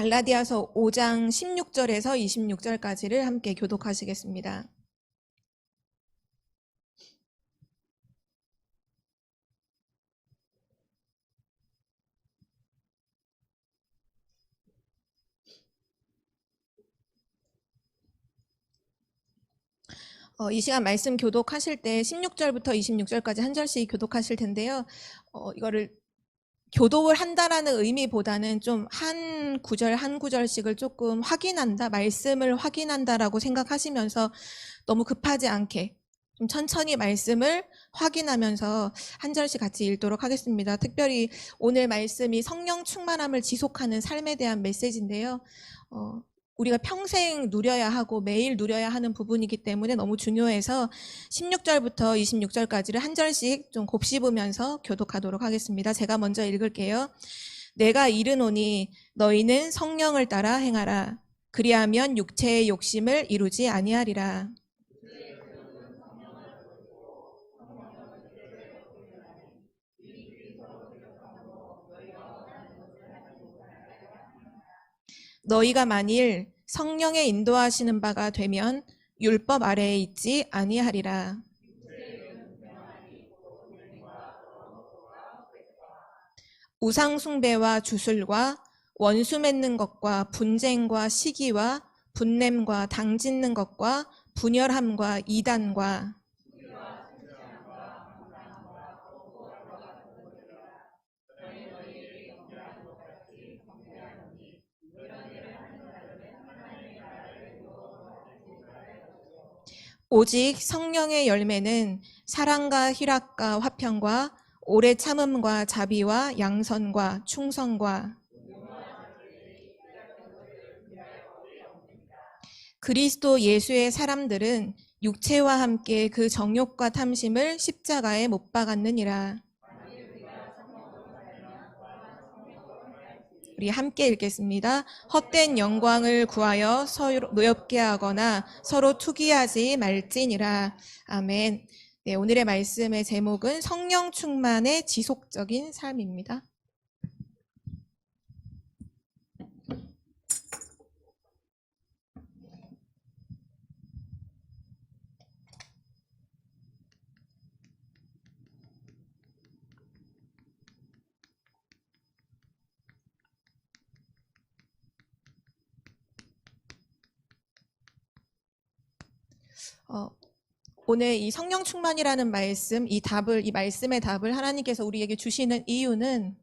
갈라디아서 5장 16절에서 26절까지를 함께 교독하시겠습니다. 이 시간 말씀 교독하실 때 16절부터 26절까지 한 절씩 교독하실 텐데요. 이거를 교독을 한다라는 의미보다는 좀 한 구절 한 구절씩을 조금 확인한다, 말씀을 확인한다라고 생각하시면서 너무 급하지 않게 좀 천천히 말씀을 확인하면서 한 절씩 같이 읽도록 하겠습니다. 특별히 오늘 말씀이 성령 충만함을 지속하는 삶에 대한 메시지인데요. 우리가 평생 누려야 하고 매일 누려야 하는 부분이기 때문에 너무 중요해서 16절부터 26절까지를 한 절씩 좀 곱씹으면서 교독하도록 하겠습니다. 제가 먼저 읽을게요. 내가 이르노니 너희는 성령을 따라 행하라. 그리하면 육체의 욕심을 이루지 아니하리라. 너희가 만일 성령의 인도하시는 바가 되면 율법 아래에 있지 아니하리라. 우상 숭배와 주술과 원수 맺는 것과 분쟁과 시기와 분냄과 당짓는 것과 분열함과 이단과 오직 성령의 열매는 사랑과 희락과 화평과 오래 참음과 자비와 양선과 충성과 그리스도 예수의 사람들은 육체와 함께 그 정욕과 탐심을 십자가에 못 박았느니라. 우리 함께 읽겠습니다. 헛된 영광을 구하여 서로 노엽게 하거나 서로 투기하지 말지니라. 아멘. 네, 오늘의 말씀의 제목은 성령 충만의 지속적인 삶입니다. 오늘 이 성령 충만이라는 말씀, 이 말씀의 답을 하나님께서 우리에게 주시는 이유는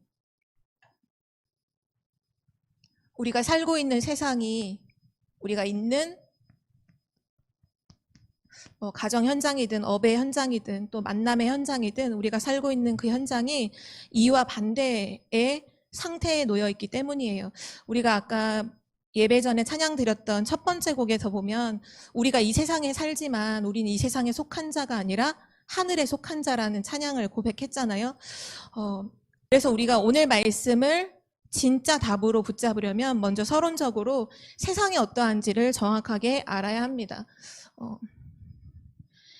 우리가 살고 있는 세상이 우리가 있는 가정 현장이든 업의 현장이든 또 만남의 현장이든 우리가 살고 있는 그 현장이 이와 반대의 상태에 놓여 있기 때문이에요. 우리가 아까 예배 전에 찬양 드렸던 첫 번째 곡에서 보면 우리가 이 세상에 살지만 우리는 이 세상에 속한 자가 아니라 하늘에 속한 자라는 찬양을 고백했잖아요. 그래서 우리가 오늘 말씀을 진짜 답으로 붙잡으려면 먼저 서론적으로 세상이 어떠한지를 정확하게 알아야 합니다.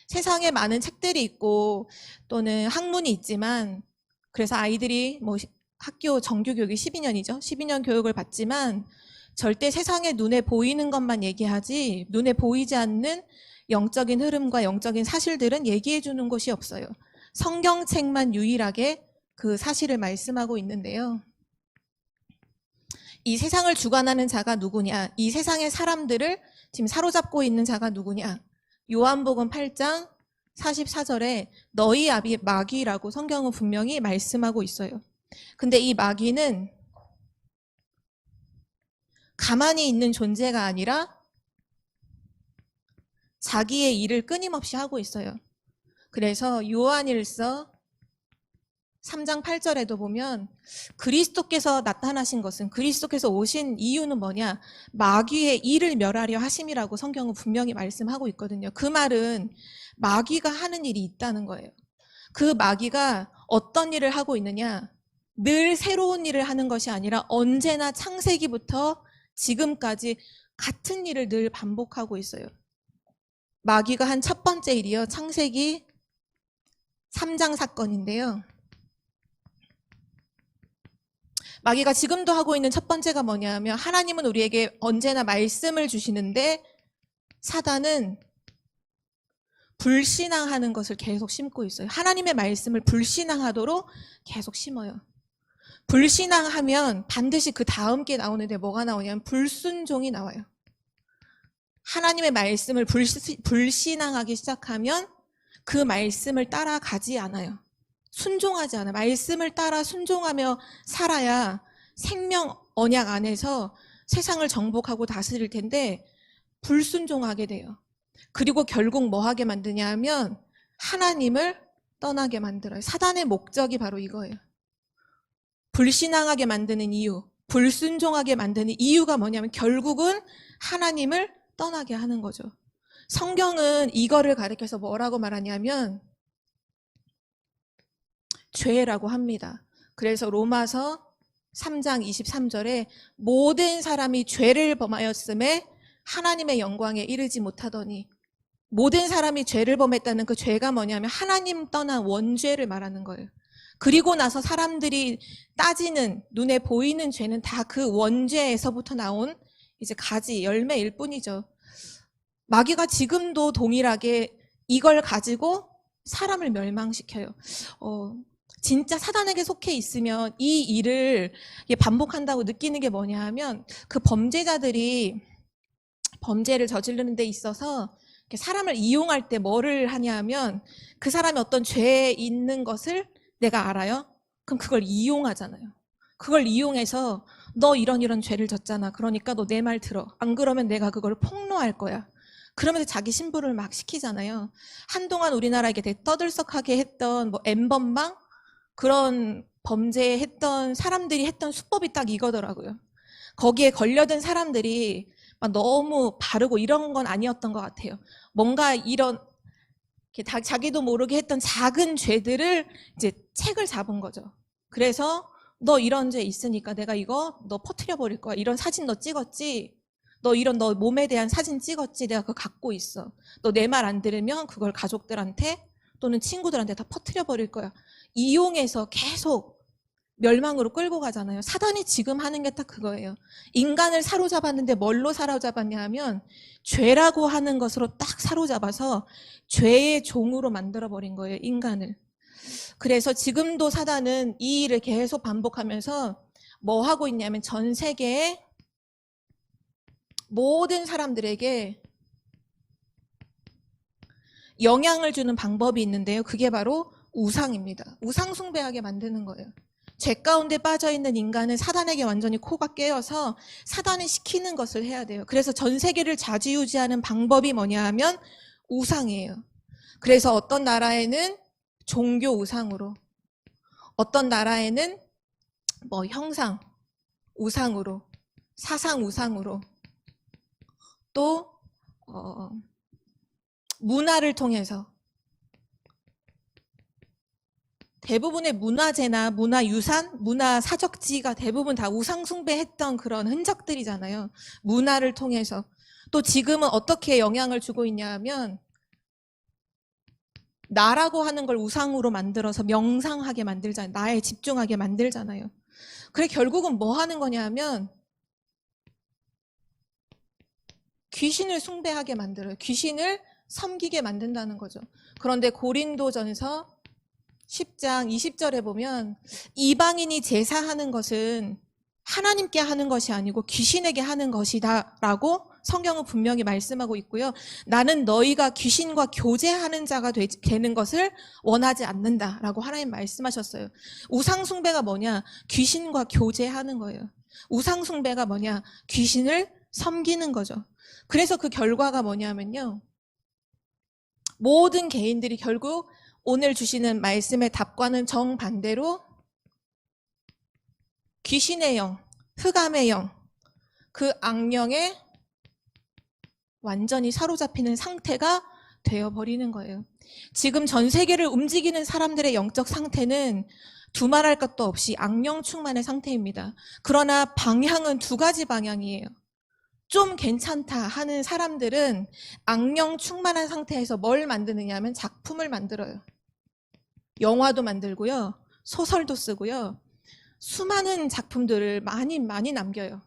세상에 많은 책들이 있고 또는 학문이 있지만 그래서 아이들이 학교 정규교육이 12년이죠. 12년 교육을 받지만 절대 세상에 눈에 보이는 것만 얘기하지 눈에 보이지 않는 영적인 흐름과 영적인 사실들은 얘기해 주는 곳이 없어요. 성경책만 유일하게 그 사실을 말씀하고 있는데요. 이 세상을 주관하는 자가 누구냐? 이 세상의 사람들을 지금 사로잡고 있는 자가 누구냐? 요한복음 8장 44절에 너희 아비 마귀라고 성경은 분명히 말씀하고 있어요. 근데 이 마귀는 가만히 있는 존재가 아니라 자기의 일을 끊임없이 하고 있어요. 그래서 요한일서 3장 8절에도 보면 그리스도께서 나타나신 것은 그리스도께서 오신 이유는 뭐냐? 마귀의 일을 멸하려 하심이라고 성경은 분명히 말씀하고 있거든요. 그 말은 마귀가 하는 일이 있다는 거예요. 그 마귀가 어떤 일을 하고 있느냐? 늘 새로운 일을 하는 것이 아니라 언제나 창세기부터 지금까지 같은 일을 늘 반복하고 있어요. 마귀가 한 첫 번째 일이요. 창세기 3장 사건인데요. 마귀가 지금도 하고 있는 첫 번째가 뭐냐면 하나님은 우리에게 언제나 말씀을 주시는데 사단은 불신앙하는 것을 계속 심고 있어요. 하나님의 말씀을 불신앙하도록 계속 심어요. 불신앙하면 반드시 그 다음 게 나오는데 뭐가 나오냐면 불순종이 나와요. 하나님의 말씀을 불신앙하기 시작하면 그 말씀을 따라가지 않아요. 순종하지 않아요. 말씀을 따라 순종하며 살아야 생명 언약 안에서 세상을 정복하고 다스릴 텐데 불순종하게 돼요. 그리고 결국 뭐 하게 만드냐 하면 하나님을 떠나게 만들어요. 사단의 목적이 바로 이거예요. 불신앙하게 만드는 이유, 불순종하게 만드는 이유가 뭐냐면 결국은 하나님을 떠나게 하는 거죠. 성경은 이거를 가리켜서 뭐라고 말하냐면 죄라고 합니다. 그래서 로마서 3장 23절에 모든 사람이 죄를 범하였음에 하나님의 영광에 이르지 못하더니, 모든 사람이 죄를 범했다는 그 죄가 뭐냐면 하나님 떠난 원죄를 말하는 거예요. 그리고 나서 사람들이 따지는 눈에 보이는 죄는 다 그 원죄에서부터 나온 이제 가지 열매일 뿐이죠. 마귀가 지금도 동일하게 이걸 가지고 사람을 멸망시켜요. 진짜 사단에게 속해 있으면 이 일을 반복한다고 느끼는 게 뭐냐 하면 그 범죄자들이 범죄를 저지르는 데 있어서 사람을 이용할 때 뭐를 하냐 하면 그 사람이 어떤 죄에 있는 것을 내가 알아요? 그럼 그걸 이용하잖아요. 그걸 이용해서 너 이런 죄를 졌잖아. 그러니까 너 내 말 들어. 안 그러면 내가 그걸 폭로할 거야. 그러면서 자기 신부를 막 시키잖아요. 한동안 우리나라에 떠들썩하게 했던 뭐 N번방 그런 범죄했던 사람들이 했던 수법이 딱 이거더라고요. 거기에 걸려든 사람들이 막 너무 바르고 이런 건 아니었던 것 같아요. 뭔가 이런 자기도 모르게 했던 작은 죄들을 이제 책을 잡은 거죠. 그래서 너 이런 죄 있으니까 내가 이거 너 퍼뜨려 버릴 거야. 이런 사진 너 찍었지? 너 몸에 대한 사진 찍었지? 내가 그거 갖고 있어. 너 내 말 안 들으면 그걸 가족들한테 또는 친구들한테 다 퍼뜨려 버릴 거야. 이용해서 계속 멸망으로 끌고 가잖아요. 사단이 지금 하는 게 딱 그거예요. 인간을 사로잡았는데 뭘로 사로잡았냐 하면 죄라고 하는 것으로 딱 사로잡아서 죄의 종으로 만들어버린 거예요, 인간을. 그래서 지금도 사단은 이 일을 계속 반복하면서 뭐 하고 있냐면 전 세계의 모든 사람들에게 영향을 주는 방법이 있는데요. 그게 바로 우상입니다. 우상 숭배하게 만드는 거예요. 죄 가운데 빠져있는 인간은 사단에게 완전히 코가 깨어서 사단이 시키는 것을 해야 돼요. 그래서 전 세계를 좌지우지하는 방법이 뭐냐 하면 우상이에요. 그래서 어떤 나라에는 종교 우상으로, 어떤 나라에는 뭐 형상 우상으로, 사상 우상으로, 또 문화를 통해서 대부분의 문화재나 문화유산, 문화사적지가 대부분 다 우상 숭배했던 그런 흔적들이잖아요. 문화를 통해서. 또 지금은 어떻게 영향을 주고 있냐 하면 나라고 하는 걸 우상으로 만들어서 명상하게 만들잖아요. 나에 집중하게 만들잖아요. 그래 결국은 뭐 하는 거냐 하면 귀신을 숭배하게 만들어요. 귀신을 섬기게 만든다는 거죠. 그런데 고린도전서 10장 20절에 보면 이방인이 제사하는 것은 하나님께 하는 것이 아니고 귀신에게 하는 것이다 라고 성경은 분명히 말씀하고 있고요. 나는 너희가 귀신과 교제하는 자가 되는 것을 원하지 않는다 라고 하나님 말씀하셨어요. 우상숭배가 뭐냐? 귀신과 교제하는 거예요. 우상숭배가 뭐냐? 귀신을 섬기는 거죠. 그래서 그 결과가 뭐냐면요, 모든 개인들이 결국 오늘 주시는 말씀의 답과는 정반대로 귀신의 영, 흑암의 영, 그 악령에 완전히 사로잡히는 상태가 되어버리는 거예요. 지금 전 세계를 움직이는 사람들의 영적 상태는 두말할 것도 없이 악령 충만의 상태입니다. 그러나 방향은 두 가지 방향이에요. 좀 괜찮다 하는 사람들은 악령 충만한 상태에서 뭘 만드느냐 하면 작품을 만들어요. 영화도 만들고요. 소설도 쓰고요. 수많은 작품들을 많이 남겨요.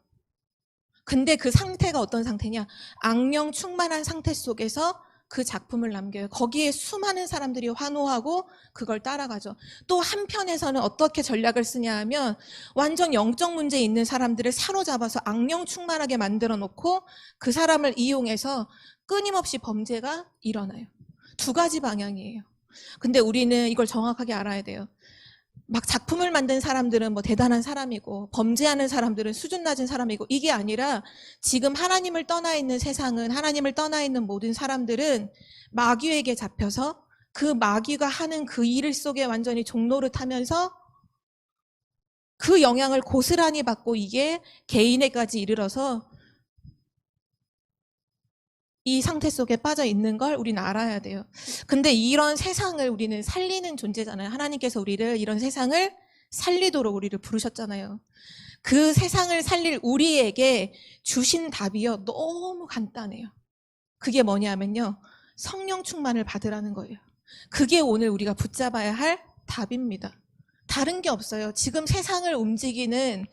근데 그 상태가 어떤 상태냐? 악령 충만한 상태 속에서 그 작품을 남겨요. 거기에 수많은 사람들이 환호하고 그걸 따라가죠. 또 한편에서는 어떻게 전략을 쓰냐 하면 완전 영적 문제 있는 사람들을 사로잡아서 악령 충만하게 만들어 놓고 그 사람을 이용해서 끊임없이 범죄가 일어나요. 두 가지 방향이에요. 근데 우리는 이걸 정확하게 알아야 돼요. 막 작품을 만든 사람들은 뭐 대단한 사람이고 범죄하는 사람들은 수준 낮은 사람이고 이게 아니라 지금 하나님을 떠나 있는 세상은, 하나님을 떠나 있는 모든 사람들은 마귀에게 잡혀서 그 마귀가 하는 그 일 속에 완전히 종노릇하면서 그 영향을 고스란히 받고 이게 개인에까지 이르러서 이 상태 속에 빠져 있는 걸 우리는 알아야 돼요. 근데 이런 세상을 우리는 살리는 존재잖아요. 하나님께서 우리를, 이런 세상을 살리도록 우리를 부르셨잖아요. 그 세상을 살릴 우리에게 주신 답이요, 너무 간단해요. 그게 뭐냐면요, 성령 충만을 받으라는 거예요. 그게 오늘 우리가 붙잡아야 할 답입니다. 다른 게 없어요. 지금 세상을 움직이는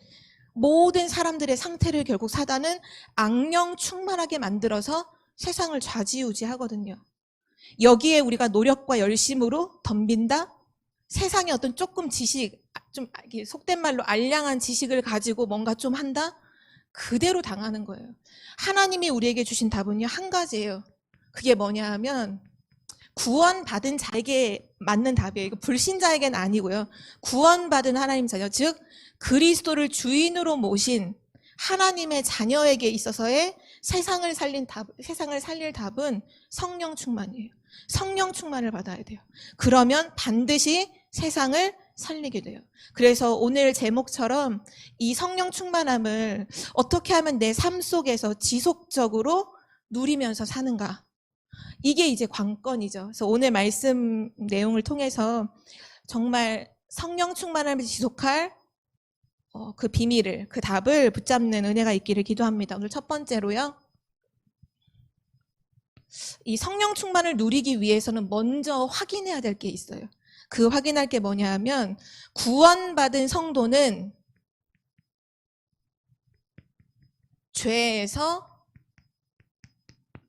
모든 사람들의 상태를 결국 사단은 악령 충만하게 만들어서 세상을 좌지우지하거든요. 여기에 우리가 노력과 열심으로 덤빈다? 세상에 어떤 조금 지식, 좀 속된 말로 알량한 지식을 가지고 뭔가 좀 한다? 그대로 당하는 거예요. 하나님이 우리에게 주신 답은요, 한 가지예요. 그게 뭐냐 하면 구원받은 자에게 맞는 답이에요. 이거 불신자에게는 아니고요. 구원받은 하나님 자녀, 즉 그리스도를 주인으로 모신 하나님의 자녀에게 있어서의 세상을 살릴 답은 성령 충만이에요. 성령 충만을 받아야 돼요. 그러면 반드시 세상을 살리게 돼요. 그래서 오늘 제목처럼 이 성령 충만함을 어떻게 하면 내 삶 속에서 지속적으로 누리면서 사는가? 이게 이제 관건이죠. 그래서 오늘 말씀 내용을 통해서 정말 성령 충만함을 지속할 그 비밀을, 그 답을 붙잡는 은혜가 있기를 기도합니다. 오늘 첫 번째로요, 이 성령 충만을 누리기 위해서는 먼저 확인해야 될 게 있어요. 그 확인할 게 뭐냐 하면 구원받은 성도는 죄에서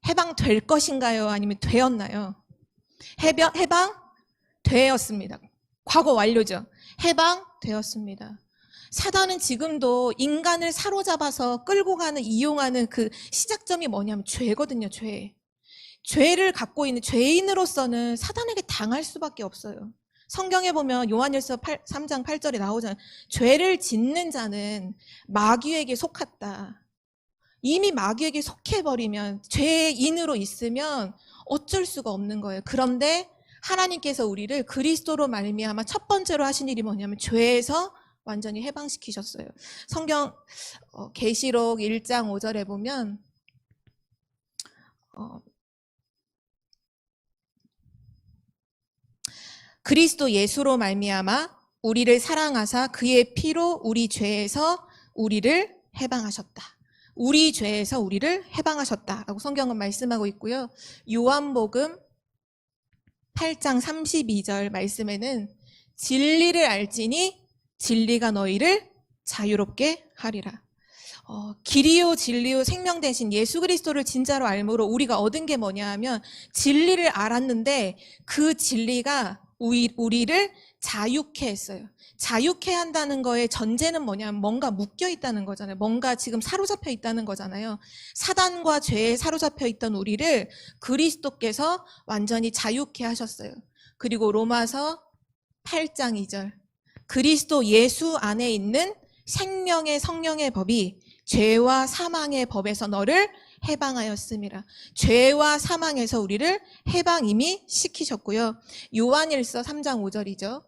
해방될 것인가요? 아니면 되었나요? 해방되었습니다. 과거 완료죠. 해방되었습니다. 사단은 지금도 인간을 사로잡아서 끌고 가는, 이용하는 그 시작점이 뭐냐면 죄거든요. 죄를 갖고 있는 죄인으로서는 사단에게 당할 수밖에 없어요. 성경에 보면 요한일서 3장 8절에 나오잖아요. 죄를 짓는 자는 마귀에게 속았다. 이미 마귀에게 속해버리면, 죄인으로 있으면 어쩔 수가 없는 거예요. 그런데 하나님께서 우리를 그리스도로 말미암아 첫 번째로 하신 일이 뭐냐면 죄에서 완전히 해방시키셨어요. 성경 계시록 1장 5절에 보면 그리스도 예수로 말미암아 우리를 사랑하사 그의 피로 우리 죄에서 우리를 해방하셨다. 우리 죄에서 우리를 해방하셨다라고 성경은 말씀하고 있고요. 요한복음 8장 32절 말씀에는 진리를 알지니 진리가 너희를 자유롭게 하리라. 길이요 진리요 생명 되신 예수 그리스도를 진짜로 알므로 우리가 얻은 게 뭐냐 하면 진리를 알았는데 그 진리가 우리를 자유케 했어요. 자유케 한다는 거의 전제는 뭐냐면 뭔가 묶여 있다는 거잖아요. 뭔가 지금 사로잡혀 있다는 거잖아요. 사단과 죄에 사로잡혀 있던 우리를 그리스도께서 완전히 자유케 하셨어요. 그리고 로마서 8장 2절 그리스도 예수 안에 있는 생명의 성령의 법이 죄와 사망의 법에서 너를 해방하였음이라. 죄와 사망에서 우리를 해방 이미 시키셨고요. 요한일서 3장 5절이죠.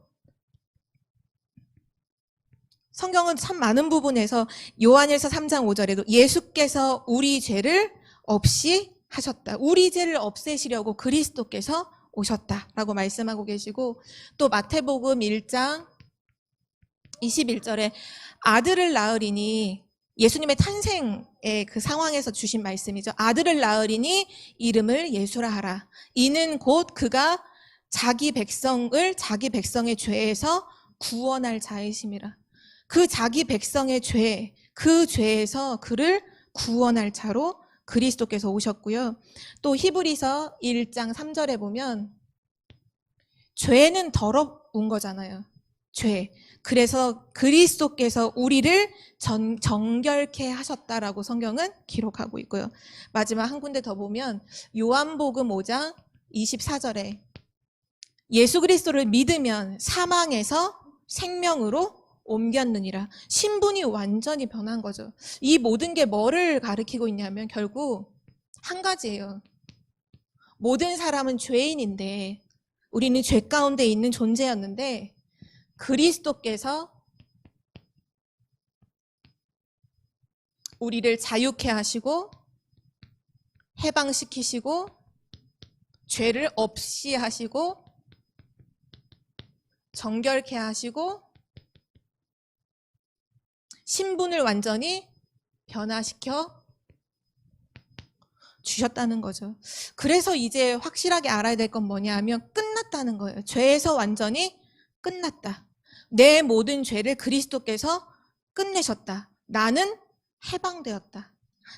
성경은 참 많은 부분에서 요한일서 3장 5절에도 예수께서 우리 죄를 없이 하셨다. 우리 죄를 없애시려고 그리스도께서 오셨다라고 말씀하고 계시고, 또 마태복음 1장 21절에 아들을 낳으리니, 예수님의 탄생의 그 상황에서 주신 말씀이죠. 아들을 낳으리니 이름을 예수라 하라. 이는 곧 그가 자기 백성의 죄에서 구원할 자이심이라. 그 자기 백성의 죄, 그 죄에서 그를 구원할 차로 그리스도께서 오셨고요. 또 히브리서 1장 3절에 보면 죄는 더러운 거잖아요. 죄. 그래서 그리스도께서 우리를 정결케 하셨다라고 성경은 기록하고 있고요. 마지막 한 군데 더 보면 요한복음 5장 24절에 예수 그리스도를 믿으면 사망에서 생명으로 옮겼느니라. 신분이 완전히 변한 거죠. 이 모든 게 뭐를 가리키고 있냐면 결국 한 가지예요. 모든 사람은 죄인인데 우리는 죄 가운데 있는 존재였는데 그리스도께서 우리를 자유케 하시고 해방시키시고 죄를 없이 하시고 정결케 하시고 신분을 완전히 변화시켜 주셨다는 거죠. 그래서 이제 확실하게 알아야 될 건 뭐냐 하면 끝났다는 거예요. 죄에서 완전히 끝났다. 내 모든 죄를 그리스도께서 끝내셨다. 나는 해방되었다.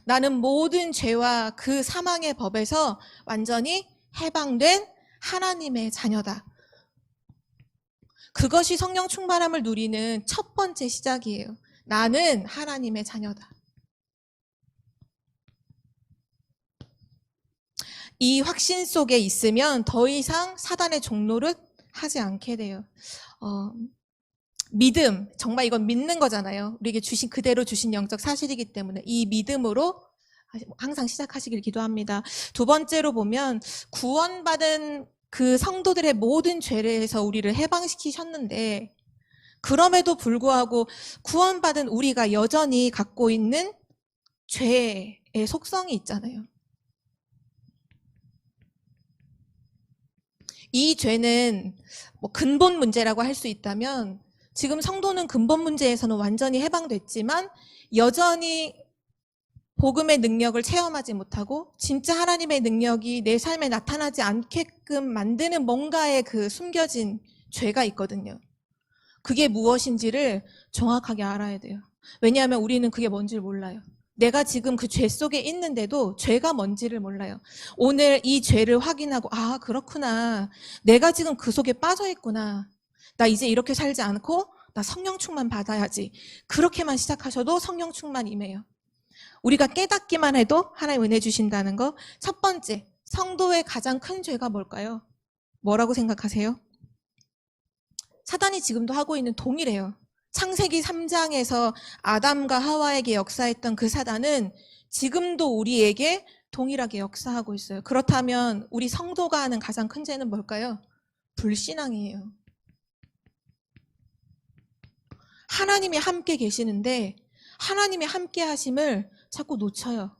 나는 모든 죄와 그 사망의 법에서 완전히 해방된 하나님의 자녀다. 그것이 성령 충만함을 누리는 첫 번째 시작이에요. 나는 하나님의 자녀다. 이 확신 속에 있으면 더 이상 사단의 종노릇 하지 않게 돼요. 믿음, 정말 이건 믿는 거잖아요. 우리에게 주신 그대로 주신 영적 사실이기 때문에 이 믿음으로 항상 시작하시길 기도합니다. 두 번째로 보면 구원받은 그 성도들의 모든 죄에서 우리를 해방시키셨는데 그럼에도 불구하고 구원받은 우리가 여전히 갖고 있는 죄의 속성이 있잖아요. 이 죄는 뭐 근본 문제라고 할 수 있다면 지금 성도는 근본 문제에서는 완전히 해방됐지만 여전히 복음의 능력을 체험하지 못하고 진짜 하나님의 능력이 내 삶에 나타나지 않게끔 만드는 뭔가의 그 숨겨진 죄가 있거든요. 그게 무엇인지를 정확하게 알아야 돼요. 왜냐하면 우리는 그게 뭔지를 몰라요. 내가 지금 그 죄 속에 있는데도 죄가 뭔지를 몰라요. 오늘 이 죄를 확인하고 아 그렇구나. 내가 지금 그 속에 빠져 있구나. 나 이제 이렇게 살지 않고 나 성령 충만 받아야지. 그렇게만 시작하셔도 성령 충만 임해요. 우리가 깨닫기만 해도 하나님 은혜 주신다는 거. 첫 번째, 성도의 가장 큰 죄가 뭘까요? 뭐라고 생각하세요? 사단이 지금도 하고 있는 동일해요. 창세기 3장에서 아담과 하와에게 역사했던 그 사단은 지금도 우리에게 동일하게 역사하고 있어요. 그렇다면 우리 성도가 하는 가장 큰 죄는 뭘까요? 불신앙이에요. 하나님이 함께 계시는데 하나님이 함께 하심을 자꾸 놓쳐요.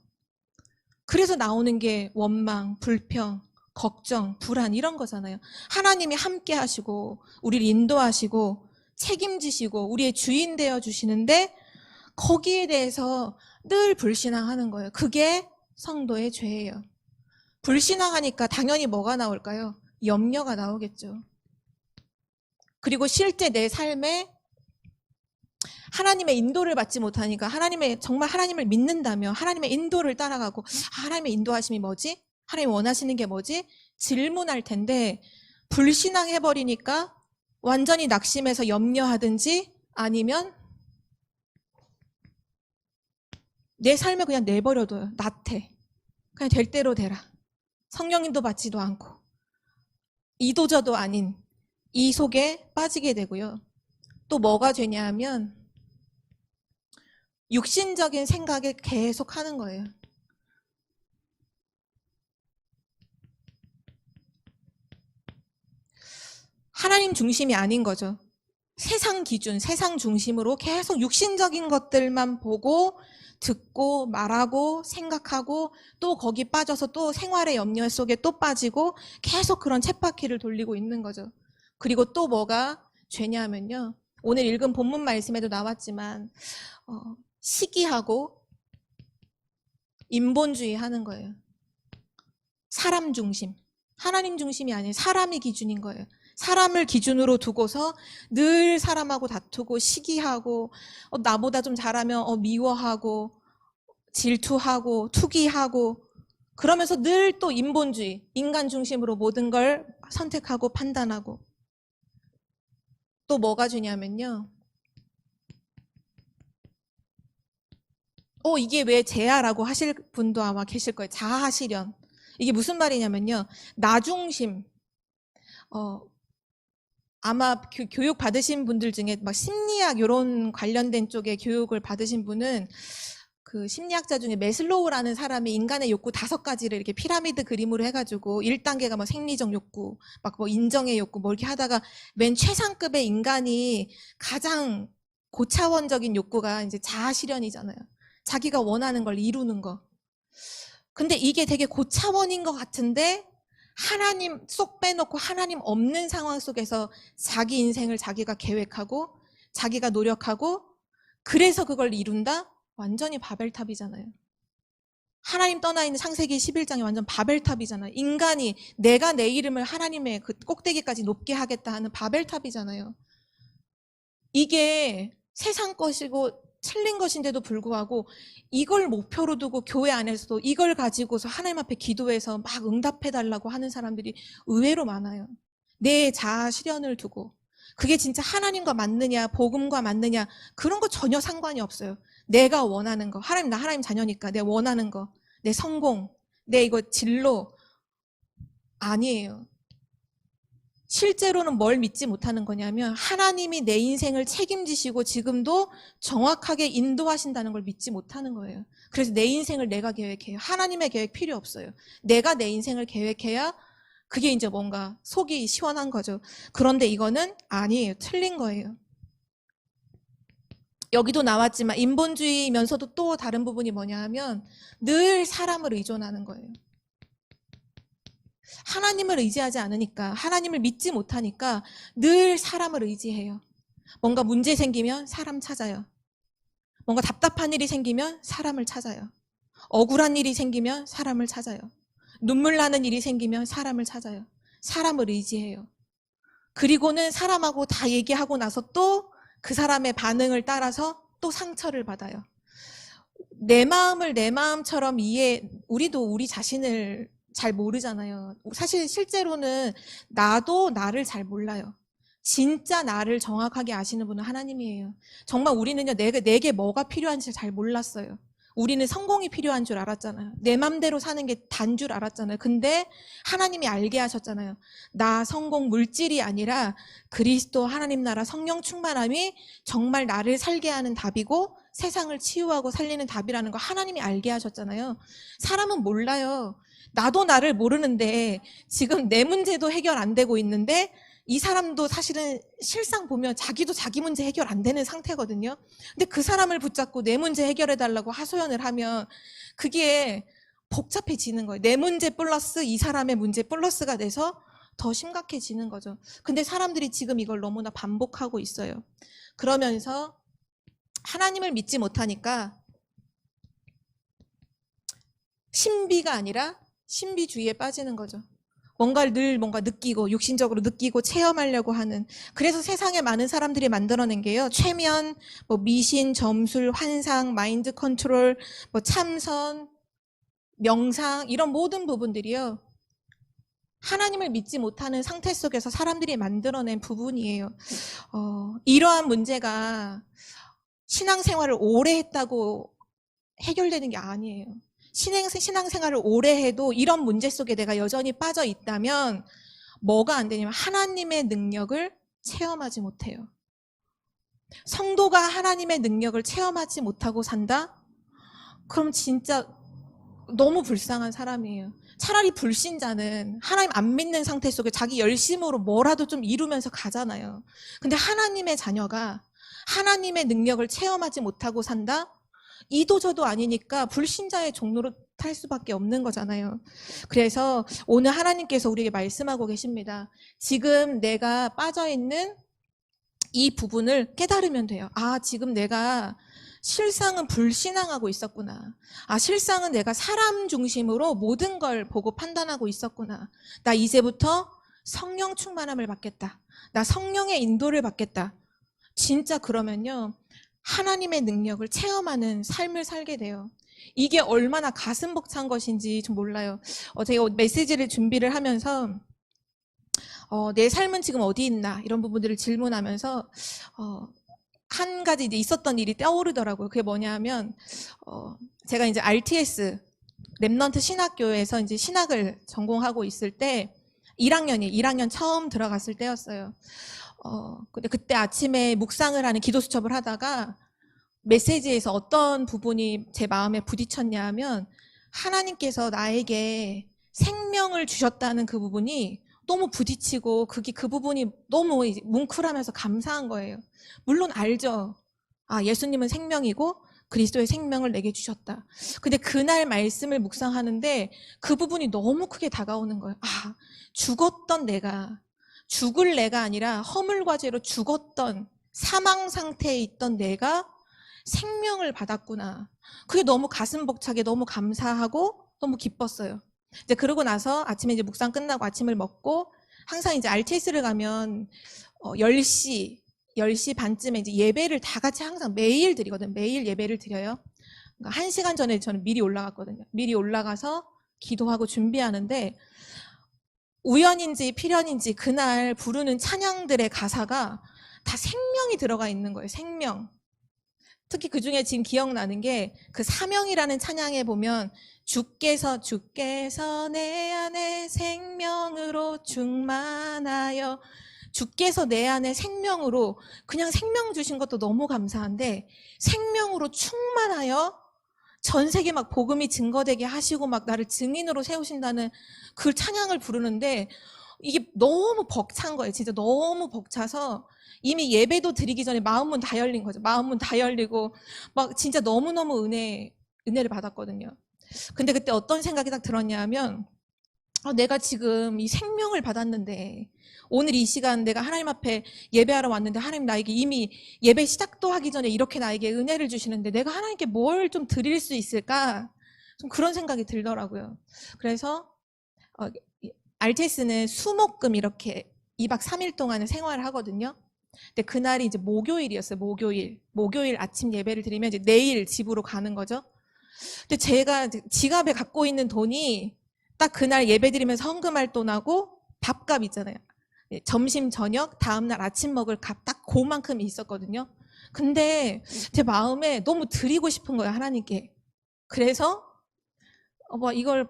그래서 나오는 게 원망, 불평, 걱정, 불안 이런 거잖아요. 하나님이 함께 하시고 우리를 인도하시고 책임지시고 우리의 주인 되어 주시는데 거기에 대해서 늘 불신앙하는 거예요. 그게 성도의 죄예요. 불신앙하니까 당연히 뭐가 나올까요? 염려가 나오겠죠. 그리고 실제 내 삶에 하나님의 인도를 받지 못하니까 정말 하나님을 믿는다며 하나님의 인도를 따라가고 하나님의 인도하심이 뭐지? 하나님 원하시는 게 뭐지? 질문할 텐데 불신앙해버리니까 완전히 낙심해서 염려하든지 아니면 내 삶을 그냥 내버려둬요. 나태. 그냥 될 대로 되라. 성령님도 받지도 않고 이도저도 아닌 이 속에 빠지게 되고요. 또 뭐가 되냐 하면 육신적인 생각을 계속 하는 거예요. 하나님 중심이 아닌 거죠. 세상 기준, 세상 중심으로 계속 육신적인 것들만 보고 듣고 말하고 생각하고 또 거기 빠져서 또 생활의 염려 속에 또 빠지고 계속 그런 쳇바퀴를 돌리고 있는 거죠. 그리고 또 뭐가 죄냐면요. 오늘 읽은 본문 말씀에도 나왔지만 시기하고 인본주의 하는 거예요. 사람 중심. 하나님 중심이 아닌 사람이 기준인 거예요. 사람을 기준으로 두고서 늘 사람하고 다투고 시기하고 나보다 좀 잘하면 미워하고 질투하고 투기하고 그러면서 늘 또 인본주의, 인간 중심으로 모든 걸 선택하고 판단하고 또 뭐가 주냐면요. 이게 왜 죄야라고 하실 분도 아마 계실 거예요. 자아실현. 이게 무슨 말이냐면요. 나 중심. 아마 교육 받으신 분들 중에 막 심리학 이런 관련된 쪽에 교육을 받으신 분은 그 심리학자 중에 메슬로우라는 사람이 인간의 욕구 5가지를 이렇게 피라미드 그림으로 해가지고 1단계가 뭐 생리적 욕구, 막 뭐 인정의 욕구, 뭐 이렇게 하다가 맨 최상급의 인간이 가장 고차원적인 욕구가 이제 자아실현이잖아요. 자기가 원하는 걸 이루는 거. 근데 이게 되게 고차원인 것 같은데 하나님 쏙 빼놓고 하나님 없는 상황 속에서 자기 인생을 자기가 계획하고 자기가 노력하고 그래서 그걸 이룬다? 완전히 바벨탑이잖아요. 하나님 떠나 있는 창세기 11장이 완전 바벨탑이잖아요. 인간이 내가 내 이름을 하나님의 그 꼭대기까지 높게 하겠다 하는 바벨탑이잖아요. 이게 세상 것이고 틀린 것인데도 불구하고 이걸 목표로 두고 교회 안에서도 이걸 가지고서 하나님 앞에 기도해서 막 응답해달라고 하는 사람들이 의외로 많아요. 내 자아 실현을 두고. 그게 진짜 하나님과 맞느냐, 복음과 맞느냐, 그런 거 전혀 상관이 없어요. 내가 원하는 거. 하나님, 나 하나님 자녀니까 내 원하는 거. 내 성공, 내 이거 진로. 아니에요. 실제로는 뭘 믿지 못하는 거냐면 하나님이 내 인생을 책임지시고 지금도 정확하게 인도하신다는 걸 믿지 못하는 거예요. 그래서 내 인생을 내가 계획해요. 하나님의 계획 필요 없어요. 내가 내 인생을 계획해야 그게 이제 뭔가 속이 시원한 거죠. 그런데 이거는 아니에요. 틀린 거예요. 여기도 나왔지만 인본주의면서도 또 다른 부분이 뭐냐 하면 늘 사람을 의존하는 거예요. 하나님을 의지하지 않으니까, 하나님을 믿지 못하니까 늘 사람을 의지해요. 뭔가 문제 생기면 사람 찾아요. 뭔가 답답한 일이 생기면 사람을 찾아요. 억울한 일이 생기면 사람을 찾아요. 눈물 나는 일이 생기면 사람을 찾아요. 사람을 의지해요. 그리고는 사람하고 다 얘기하고 나서 또 그 사람의 반응을 따라서 또 상처를 받아요. 내 마음을 내 마음처럼 우리도 우리 자신을 잘 모르잖아요. 사실 실제로는 나도 나를 잘 몰라요. 진짜 나를 정확하게 아시는 분은 하나님이에요. 정말 우리는요, 내게 뭐가 필요한지 잘 몰랐어요. 우리는 성공이 필요한 줄 알았잖아요. 내 맘대로 사는 게 단 줄 알았잖아요. 근데 하나님이 알게 하셨잖아요. 나 성공 물질이 아니라 그리스도 하나님 나라 성령 충만함이 정말 나를 살게 하는 답이고 세상을 치유하고 살리는 답이라는 거 하나님이 알게 하셨잖아요. 사람은 몰라요. 나도 나를 모르는데 지금 내 문제도 해결 안 되고 있는데 이 사람도 사실은 실상 보면 자기도 자기 문제 해결 안 되는 상태거든요. 근데 그 사람을 붙잡고 내 문제 해결해 달라고 하소연을 하면 그게 복잡해지는 거예요. 내 문제 플러스 이 사람의 문제 플러스가 돼서 더 심각해지는 거죠. 근데 사람들이 지금 이걸 너무나 반복하고 있어요. 그러면서 하나님을 믿지 못하니까 신비가 아니라 신비주의에 빠지는 거죠. 뭔가를 늘 뭔가 느끼고 육신적으로 느끼고 체험하려고 하는. 그래서 세상에 많은 사람들이 만들어낸 게요. 최면, 뭐 미신, 점술, 환상, 마인드 컨트롤, 뭐 참선, 명상 이런 모든 부분들이요. 하나님을 믿지 못하는 상태 속에서 사람들이 만들어낸 부분이에요. 이러한 문제가 신앙생활을 오래 했다고 해결되는 게 아니에요. 신앙생활을 오래 해도 이런 문제 속에 내가 여전히 빠져 있다면 뭐가 안 되냐면 하나님의 능력을 체험하지 못해요. 성도가 하나님의 능력을 체험하지 못하고 산다? 그럼 진짜 너무 불쌍한 사람이에요. 차라리 불신자는 하나님 안 믿는 상태 속에 자기 열심으로 뭐라도 좀 이루면서 가잖아요. 근데 하나님의 자녀가 하나님의 능력을 체험하지 못하고 산다? 이도저도 아니니까 불신자의 종로로 탈 수밖에 없는 거잖아요. 그래서 오늘 하나님께서 우리에게 말씀하고 계십니다. 지금 내가 빠져있는 이 부분을 깨달으면 돼요. 아, 지금 내가 실상은 불신앙하고 있었구나. 아, 실상은 내가 사람 중심으로 모든 걸 보고 판단하고 있었구나. 나 이제부터 성령 충만함을 받겠다. 나 성령의 인도를 받겠다. 진짜 그러면요, 하나님의 능력을 체험하는 삶을 살게 돼요. 이게 얼마나 가슴 벅찬 것인지 좀 몰라요. 제가 메시지를 준비를 하면서 내 삶은 지금 어디 있나 이런 부분들을 질문하면서 한 가지 이제 있었던 일이 떠오르더라고요. 그게 뭐냐면 제가 이제 RTS 렘넌트 신학교에서 이제 신학을 전공하고 있을 때 1학년 처음 들어갔을 때였어요. 근데 그때 아침에 묵상을 하는 기도 수첩을 하다가 메시지에서 어떤 부분이 제 마음에 부딪혔냐 하면 하나님께서 나에게 생명을 주셨다는 그 부분이 너무 부딪히고 그 부분이 너무 뭉클하면서 감사한 거예요. 물론 알죠. 예수님은 생명이고 그리스도의 생명을 내게 주셨다. 근데 그날 말씀을 묵상하는데 그 부분이 너무 크게 다가오는 거예요. 죽었던 내가, 죽을 내가 아니라 허물과 죄로 죽었던 사망 상태에 있던 내가 생명을 받았구나. 그게 너무 가슴 벅차게 너무 감사하고 너무 기뻤어요. 이제 그러고 나서 아침에 이제 묵상 끝나고 아침을 먹고 항상 이제 RTS를 가면 10시 반쯤에 이제 예배를 다 같이 항상 매일 드리거든요. 매일 예배를 드려요. 그러니까 1시간 전에 저는 미리 올라갔거든요. 미리 올라가서 기도하고 준비하는데 우연인지 필연인지 그날 부르는 찬양들의 가사가 다 생명이 들어가 있는 거예요. 생명. 특히 그 중에 지금 기억나는 게 그 사명이라는 찬양에 보면 주께서 내 안에 생명으로 충만하여, 주께서 내 안에 생명으로, 그냥 생명 주신 것도 너무 감사한데 생명으로 충만하여 전 세계 막 복음이 증거되게 하시고 막 나를 증인으로 세우신다는 그 찬양을 부르는데 이게 너무 벅찬 거예요. 진짜 너무 벅차서 이미 예배도 드리기 전에 마음문 다 열린 거죠. 마음문 다 열리고 막 진짜 너무너무 은혜를 받았거든요. 근데 그때 어떤 생각이 딱 들었냐 하면 내가 지금 이 생명을 받았는데 오늘 이 시간 내가 하나님 앞에 예배하러 왔는데 하나님 나에게 이미 예배 시작도 하기 전에 이렇게 나에게 은혜를 주시는데 내가 하나님께 뭘 좀 드릴 수 있을까? 좀 그런 생각이 들더라고요. 그래서 RTS는 수목금 이렇게 2박 3일 동안은 생활을 하거든요. 근데 그날이 이제 목요일이었어요. 목요일 아침 예배를 드리면 이제 내일 집으로 가는 거죠. 근데 제가 지갑에 갖고 있는 돈이 딱 그날 예배 드리면서 헌금할 돈하고 밥값 있잖아요. 점심, 저녁, 다음날 아침 먹을 값 딱 그만큼이 있었거든요. 근데 제 마음에 너무 드리고 싶은 거예요, 하나님께. 그래서 이걸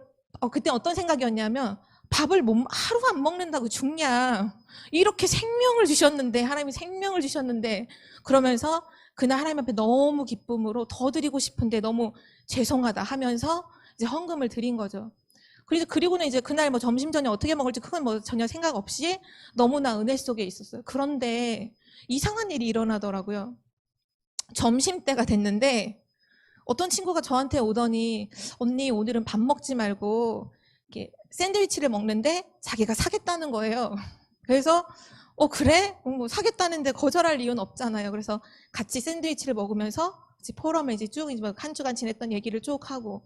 그때 어떤 생각이었냐면 밥을 하루 안 먹는다고 죽냐. 이렇게 생명을 주셨는데, 하나님이 생명을 주셨는데, 그러면서 그날 하나님 앞에 너무 기쁨으로 더 드리고 싶은데 너무 죄송하다 하면서 이제 헌금을 드린 거죠. 그리고는 이제 그날 점심 저녁 어떻게 먹을지 그건 전혀 생각 없이 너무나 은혜 속에 있었어요. 그런데 이상한 일이 일어나더라고요. 점심때가 됐는데 어떤 친구가 저한테 오더니 언니 오늘은 밥 먹지 말고 이렇게 샌드위치를 먹는데 자기가 사겠다는 거예요. 그래서 그래? 사겠다는데 거절할 이유는 없잖아요. 그래서 같이 샌드위치를 먹으면서 포럼에 이제 쭉 한 주간 지냈던 얘기를 쭉 하고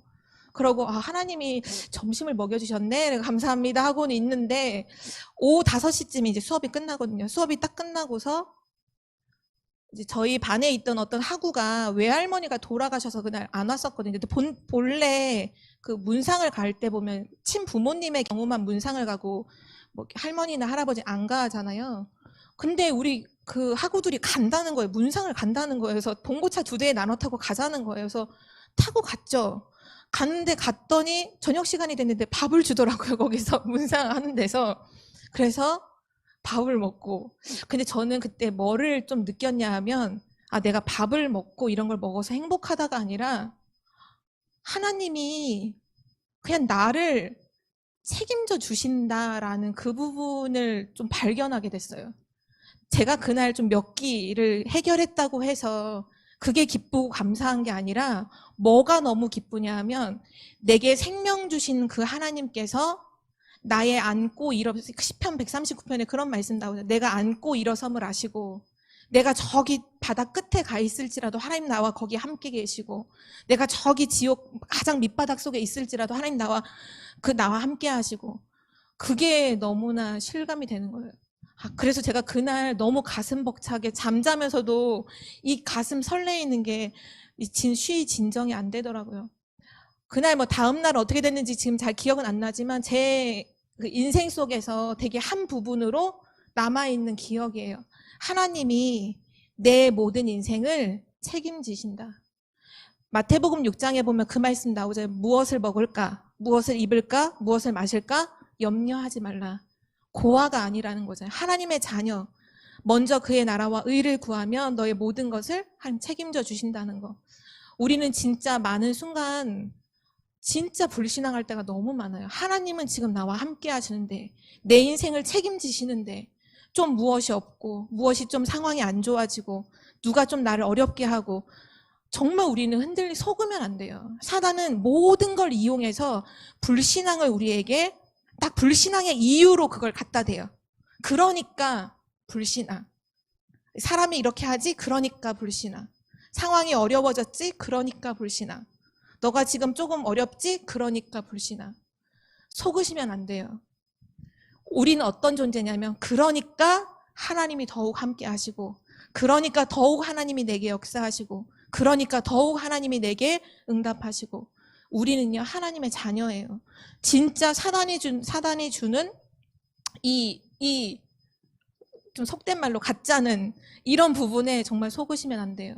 그러고 하나님이 점심을 먹여주셨네 감사합니다 하고는 있는데 오후 5시쯤에 이제 수업이 끝나거든요. 수업이 딱 끝나고서 이제 저희 반에 있던 어떤 학우가 외할머니가 돌아가셔서 그날 안 왔었거든요. 근데 본래 그 문상을 갈 때 보면 친부모님의 경우만 문상을 가고 할머니나 할아버지 안 가잖아요. 근데 우리 그 학우들이 간다는 거예요. 문상을 간다는 거예요. 그래서 봉고차 2대에 나눠 타고 가자는 거예요. 그래서 타고 갔죠. 갔더니 저녁 시간이 됐는데 밥을 주더라고요. 거기서 문상하는 데서. 그래서 밥을 먹고. 근데 저는 그때 뭐를 좀 느꼈냐 하면 내가 밥을 먹고 이런 걸 먹어서 행복하다가 아니라 하나님이 그냥 나를 책임져 주신다라는 그 부분을 좀 발견하게 됐어요. 제가 그날 좀 몇 끼를 해결했다고 해서 그게 기쁘고 감사한 게 아니라 뭐가 너무 기쁘냐 하면 내게 생명 주신 그 하나님께서 나의 안고 시편 139편에 그런 말씀 나오죠. 내가 안고 일어섬을 아시고 내가 저기 바다 끝에 가 있을지라도 하나님 나와 거기 함께 계시고 내가 저기 지옥 가장 밑바닥 속에 있을지라도 하나님 나와 함께 하시고 그게 너무나 실감이 되는 거예요. 그래서 제가 그날 너무 가슴 벅차게 잠자면서도 이 가슴 설레이는 게 쉬이 진정이 안 되더라고요. 그날 뭐 다음날 어떻게 됐는지 지금 잘 기억은 안 나지만 제 그 인생 속에서 되게 한 부분으로 남아있는 기억이에요. 하나님이 내 모든 인생을 책임지신다. 마태복음 6장에 보면 그 말씀 나오잖아요. 무엇을 먹을까? 무엇을 입을까? 무엇을 마실까? 염려하지 말라. 고아가 아니라는 거잖아요. 하나님의 자녀. 먼저 그의 나라와 의를 구하면 너의 모든 것을 하나님 책임져 주신다는 거. 우리는 진짜 많은 순간 진짜 불신앙할 때가 너무 많아요. 하나님은 지금 나와 함께 하시는데, 내 인생을 책임지시는데 좀 무엇이 없고, 무엇이 좀 상황이 안 좋아지고, 누가 좀 나를 어렵게 하고, 정말 우리는 속으면 안 돼요. 사단은 모든 걸 이용해서 불신앙을 우리에게 딱 불신앙의 이유로 그걸 갖다 대요. 그러니까 불신앙. 사람이 이렇게 하지? 그러니까 불신앙. 상황이 어려워졌지? 그러니까 불신앙. 너가 지금 조금 어렵지? 그러니까 불신앙. 속으시면 안 돼요. 우리는 어떤 존재냐면 그러니까 하나님이 더욱 함께 하시고, 그러니까 더욱 하나님이 내게 역사하시고, 그러니까 더욱 하나님이 내게 응답하시고, 우리는요 하나님의 자녀예요. 진짜 사단이 주는 이 좀 속된 말로 가짜는 이런 부분에 정말 속으시면 안 돼요.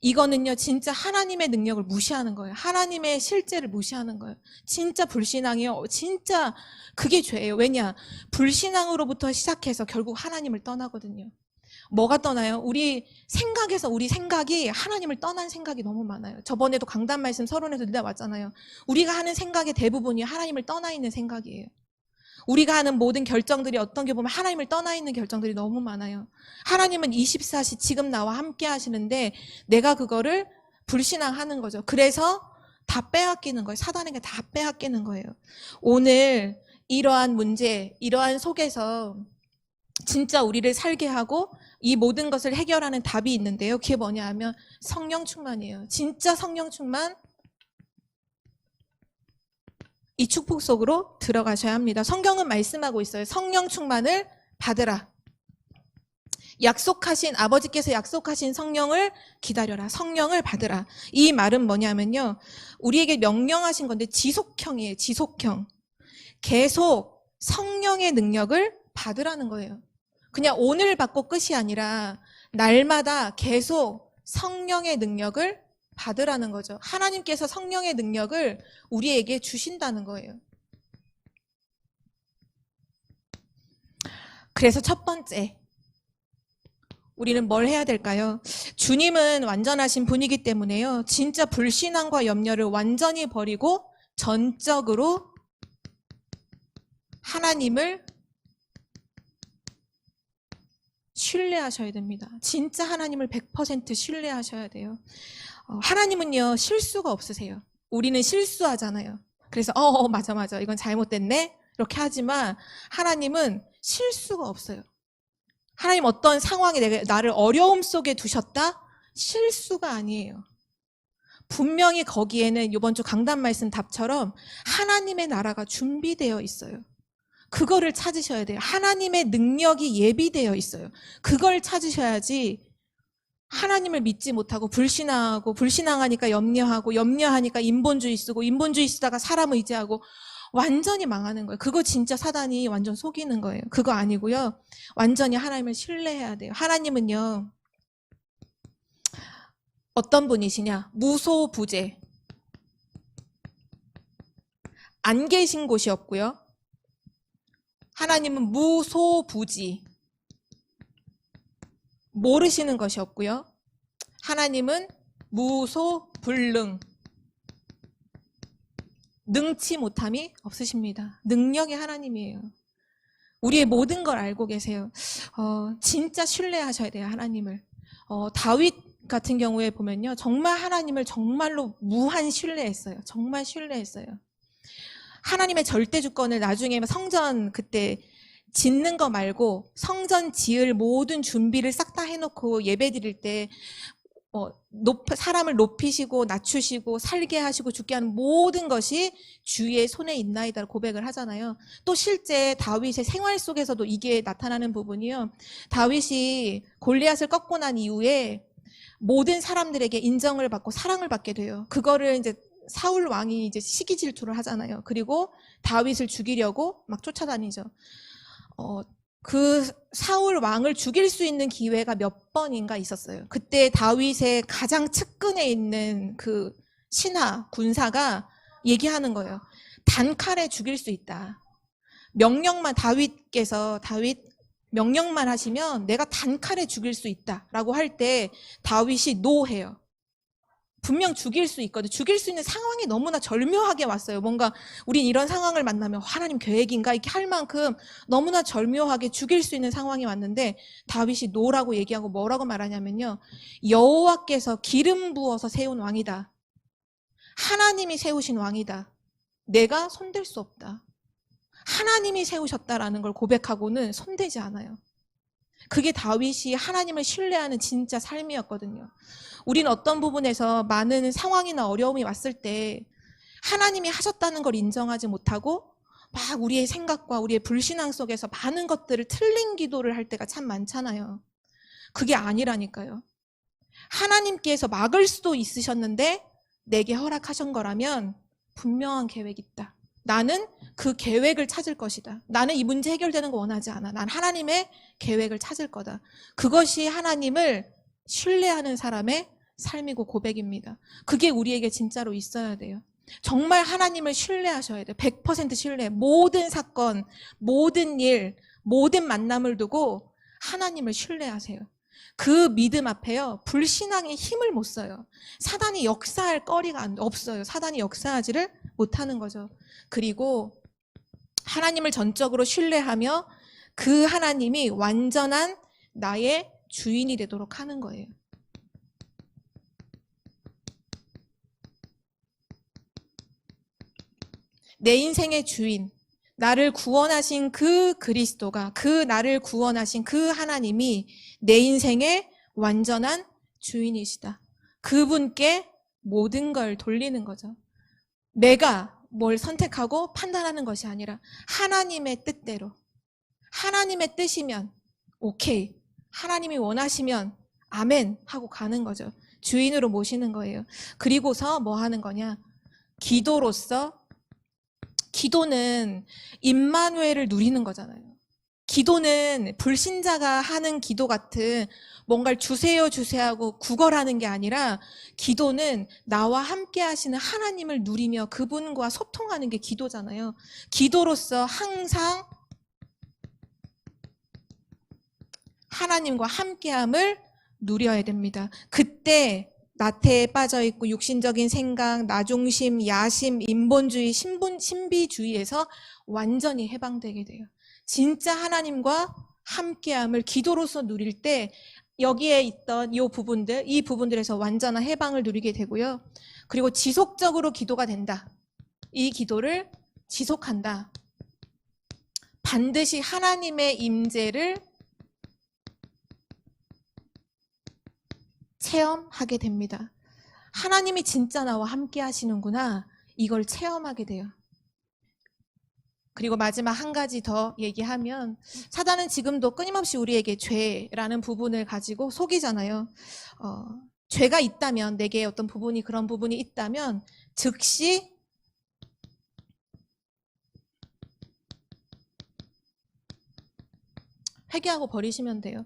이거는요 진짜 하나님의 능력을 무시하는 거예요. 하나님의 실제를 무시하는 거예요. 진짜 불신앙이요. 진짜 그게 죄예요. 왜냐? 불신앙으로부터 시작해서 결국 하나님을 떠나거든요. 뭐가 떠나요? 우리 생각이 하나님을 떠난 생각이 너무 많아요. 저번에도 강단 말씀 서론에서 들려왔잖아요. 우리가 하는 생각의 대부분이 하나님을 떠나 있는 생각이에요. 우리가 하는 모든 결정들이 어떤 게 보면 하나님을 떠나 있는 결정들이 너무 많아요. 하나님은 24시 지금 나와 함께 하시는데 내가 그거를 불신앙하는 거죠. 그래서 다 빼앗기는 거예요. 사단에게 다 빼앗기는 거예요. 오늘 이러한 문제, 이러한 속에서 진짜 우리를 살게 하고 이 모든 것을 해결하는 답이 있는데요. 그게 뭐냐 하면 성령 충만이에요. 진짜 성령 충만, 이 축복 속으로 들어가셔야 합니다. 성경은 말씀하고 있어요. 성령 충만을 받으라. 아버지께서 약속하신 성령을 기다려라. 성령을 받으라. 이 말은 뭐냐면요. 우리에게 명령하신 건데 지속형이에요. 지속형. 계속 성령의 능력을 받으라는 거예요. 그냥 오늘 받고 끝이 아니라 날마다 계속 성령의 능력을 받으라는 거죠. 하나님께서 성령의 능력을 우리에게 주신다는 거예요. 그래서 첫 번째, 우리는 뭘 해야 될까요? 주님은 완전하신 분이기 때문에요. 진짜 불신앙과 염려를 완전히 버리고 전적으로 하나님을 신뢰하셔야 됩니다. 진짜 하나님을 100% 신뢰하셔야 돼요. 하나님은요 실수가 없으세요. 우리는 실수하잖아요. 그래서 맞아 이건 잘못됐네 이렇게 하지만 하나님은 실수가 없어요. 하나님 어떤 상황에 나를 어려움 속에 두셨다? 실수가 아니에요. 분명히 거기에는 이번 주 강단 말씀 답처럼 하나님의 나라가 준비되어 있어요. 그거를 찾으셔야 돼요. 하나님의 능력이 예비되어 있어요. 그걸 찾으셔야지 하나님을 믿지 못하고 불신앙하고, 불신앙하니까 염려하니까 인본주의 쓰고, 인본주의 쓰다가 사람 의지하고 완전히 망하는 거예요. 그거 진짜 사단이 완전 속이는 거예요. 그거 아니고요. 완전히 하나님을 신뢰해야 돼요. 하나님은요 어떤 분이시냐? 무소부재. 안 계신 곳이 없고요. 하나님은 무소부지. 모르시는 것이 없고요. 하나님은 무소불능. 능치 못함이 없으십니다. 능력이 하나님이에요. 우리의 모든 걸 알고 계세요. 진짜 신뢰하셔야 돼요. 하나님을. 다윗 같은 경우에 보면요. 정말 하나님을 정말로 무한 신뢰했어요. 정말 신뢰했어요. 하나님의 절대 주권을 나중에 성전 그때 짓는 거 말고 성전 지을 모든 준비를 싹 다 해놓고 예배 드릴 때 사람을 높이시고 낮추시고 살게 하시고 죽게 하는 모든 것이 주의 손에 있나이다 고백을 하잖아요. 또 실제 다윗의 생활 속에서도 이게 나타나는 부분이요. 다윗이 골리앗을 꺾고 난 이후에 모든 사람들에게 인정을 받고 사랑을 받게 돼요. 그거를 이제 사울 왕이 이제 시기 질투를 하잖아요. 그리고 다윗을 죽이려고 막 쫓아다니죠. 그 사울 왕을 죽일 수 있는 기회가 몇 번인가 있었어요. 그때 다윗의 가장 측근에 있는 그 신하, 군사가 얘기하는 거예요. 단칼에 죽일 수 있다. 명령만 다윗 명령만 하시면 내가 단칼에 죽일 수 있다라고 할 때 다윗이 노해요. 분명 죽일 수 있거든. 죽일 수 있는 상황이 너무나 절묘하게 왔어요. 뭔가 우린 이런 상황을 만나면 하나님 계획인가 이렇게 할 만큼 너무나 절묘하게 죽일 수 있는 상황이 왔는데 다윗이 노라고 얘기하고 뭐라고 말하냐면요. 여호와께서 기름 부어서 세운 왕이다. 하나님이 세우신 왕이다. 내가 손댈 수 없다. 하나님이 세우셨다라는 걸 고백하고는 손대지 않아요. 그게 다윗이 하나님을 신뢰하는 진짜 삶이었거든요. 우린 어떤 부분에서 많은 상황이나 어려움이 왔을 때 하나님이 하셨다는 걸 인정하지 못하고 막 우리의 생각과 우리의 불신앙 속에서 많은 것들을 틀린 기도를 할 때가 참 많잖아요. 그게 아니라니까요. 하나님께서 막을 수도 있으셨는데 내게 허락하신 거라면 분명한 계획이 있다. 나는 그 계획을 찾을 것이다. 나는 이 문제 해결되는 거 원하지 않아. 난 하나님의 계획을 찾을 거다. 그것이 하나님을 신뢰하는 사람의 삶이고 고백입니다. 그게 우리에게 진짜로 있어야 돼요. 정말 하나님을 신뢰하셔야 돼요. 100% 신뢰. 모든 사건, 모든 일, 모든 만남을 두고 하나님을 신뢰하세요. 그 믿음 앞에요. 불신앙의 힘을 못 써요. 사단이 역사할 거리가 없어요. 사단이 역사하지를 못하는 거죠. 그리고 하나님을 전적으로 신뢰하며 그 하나님이 완전한 나의 주인이 되도록 하는 거예요. 내 인생의 주인, 나를 구원하신 그 그리스도가, 그 나를 구원하신 그 하나님이 내 인생의 완전한 주인이시다. 그분께 모든 걸 돌리는 거죠. 내가 뭘 선택하고 판단하는 것이 아니라 하나님의 뜻대로. 하나님의 뜻이면 오케이. 하나님이 원하시면 아멘 하고 가는 거죠. 주인으로 모시는 거예요. 그리고서 뭐 하는 거냐? 기도는 임마누엘을 누리는 거잖아요. 기도는 불신자가 하는 기도 같은 뭔가를 주세요 하고 구걸하는 게 아니라 기도는 나와 함께 하시는 하나님을 누리며 그분과 소통하는 게 기도잖아요. 기도로서 항상 하나님과 함께함을 누려야 됩니다. 그때 나태에 빠져있고 육신적인 생각, 나중심, 야심, 인본주의, 신비주의에서 완전히 해방되게 돼요. 진짜 하나님과 함께함을 기도로서 누릴 때 여기에 있던 이 부분들에서 완전한 해방을 누리게 되고요. 그리고 지속적으로 기도가 된다. 이 기도를 지속한다. 반드시 하나님의 임재를 체험하게 됩니다. 하나님이 진짜 나와 함께 하시는구나. 이걸 체험하게 돼요. 그리고 마지막 한 가지 더 얘기하면 사단은 지금도 끊임없이 우리에게 죄라는 부분을 가지고 속이잖아요. 죄가 있다면 내게 어떤 부분이 그런 부분이 있다면 즉시 회개하고 버리시면 돼요.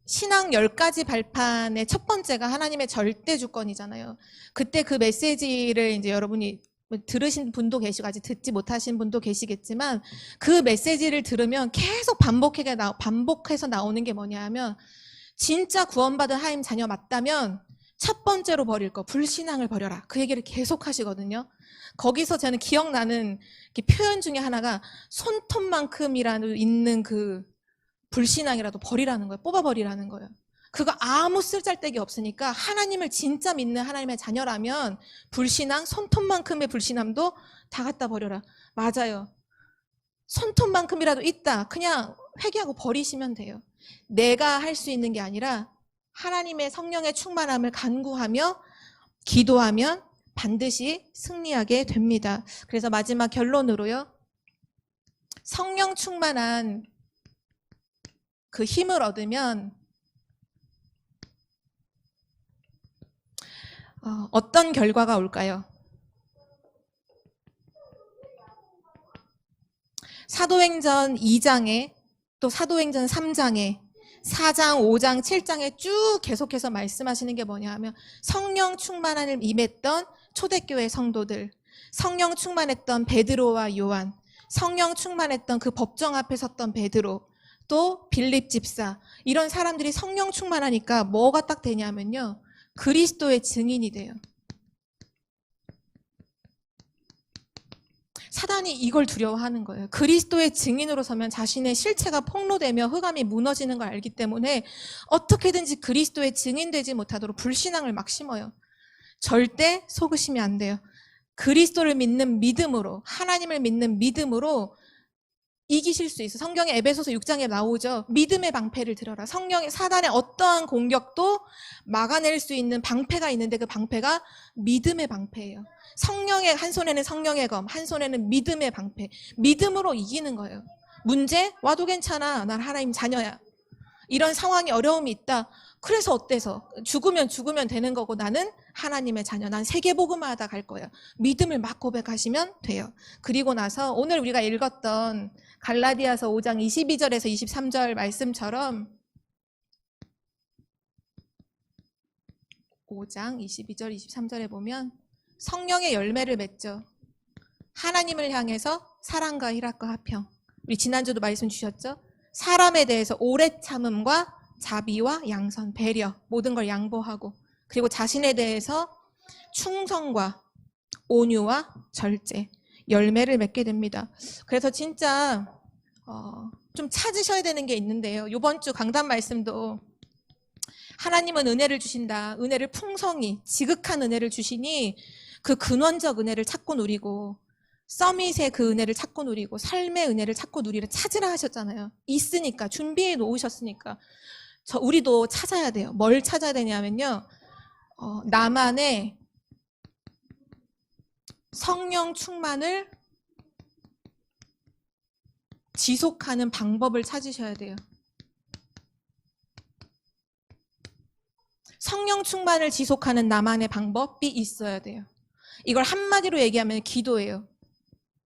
신앙 10가지 발판의 첫 번째가 하나님의 절대 주권이잖아요. 그때 그 메시지를 이제 여러분이 들으신 분도 계시고 아직 듣지 못하신 분도 계시겠지만 그 메시지를 들으면 계속 반복해서 나오는 게 뭐냐 하면 진짜 구원받은 하나님 자녀 맞다면 첫 번째로 버릴 거 불신앙을 버려라. 그 얘기를 계속 하시거든요. 거기서 저는 기억나는 표현 중에 하나가 손톱만큼이라는 있는 그 불신앙이라도 버리라는 거예요. 뽑아버리라는 거예요. 그거 아무 쓸데기 없으니까 하나님을 진짜 믿는 하나님의 자녀라면 불신앙, 손톱만큼의 불신함도 다 갖다 버려라. 맞아요. 손톱만큼이라도 있다. 그냥 회개하고 버리시면 돼요. 내가 할 수 있는 게 아니라 하나님의 성령의 충만함을 간구하며 기도하면 반드시 승리하게 됩니다. 그래서 마지막 결론으로요. 성령 충만한 그 힘을 얻으면 어떤 결과가 올까요? 사도행전 2장에 또 사도행전 3장에 4장, 5장, 7장에 쭉 계속해서 말씀하시는 게 뭐냐 하면 성령 충만함을 임했던 초대교회 성도들, 성령 충만했던 베드로와 요한, 성령 충만했던 그 법정 앞에 섰던 베드로, 또 빌립 집사, 이런 사람들이 성령 충만하니까 뭐가 딱 되냐면요, 그리스도의 증인이 돼요. 사단이 이걸 두려워하는 거예요. 그리스도의 증인으로 서면 자신의 실체가 폭로되며 흑암이 무너지는 걸 알기 때문에 어떻게든지 그리스도의 증인되지 못하도록 불신앙을 막 심어요. 절대 속으시면 안 돼요. 그리스도를 믿는 믿음으로, 하나님을 믿는 믿음으로 이기실 수 있어. 성경에 에베소서 6장에 나오죠. 믿음의 방패를 들어라. 성령의 사단의 어떠한 공격도 막아낼 수 있는 방패가 있는데 그 방패가 믿음의 방패예요. 성령의 한 손에는 성령의 검, 한 손에는 믿음의 방패. 믿음으로 이기는 거예요. 문제? 와도 괜찮아. 난 하나님 자녀야. 이런 상황이 어려움이 있다. 그래서 어때서? 죽으면 되는 거고 나는 하나님의 자녀. 난 세계복음화하다 갈 거야. 믿음을 막 고백하시면 돼요. 그리고 나서 오늘 우리가 읽었던 갈라디아서 5장 22절에서 23절 말씀처럼 5장 22절 23절에 보면 성령의 열매를 맺죠. 하나님을 향해서 사랑과 희락과 화평. 우리 지난주도 말씀 주셨죠? 사람에 대해서 오래 참음과 자비와 양선, 배려, 모든 걸 양보하고, 그리고 자신에 대해서 충성과 온유와 절제, 열매를 맺게 됩니다. 그래서 진짜 좀 찾으셔야 되는 게 있는데요. 이번 주 강단 말씀도 하나님은 은혜를 주신다. 은혜를 풍성히 지극한 은혜를 주시니 그 근원적 은혜를 찾고 누리고 서밋의 그 은혜를 찾고 누리고 삶의 은혜를 찾고 누리라 찾으라 하셨잖아요. 있으니까 준비해 놓으셨으니까 우리도 찾아야 돼요. 뭘 찾아야 되냐면요. 나만의 성령 충만을 지속하는 방법을 찾으셔야 돼요. 성령 충만을 지속하는 나만의 방법이 있어야 돼요. 이걸 한마디로 얘기하면 기도예요.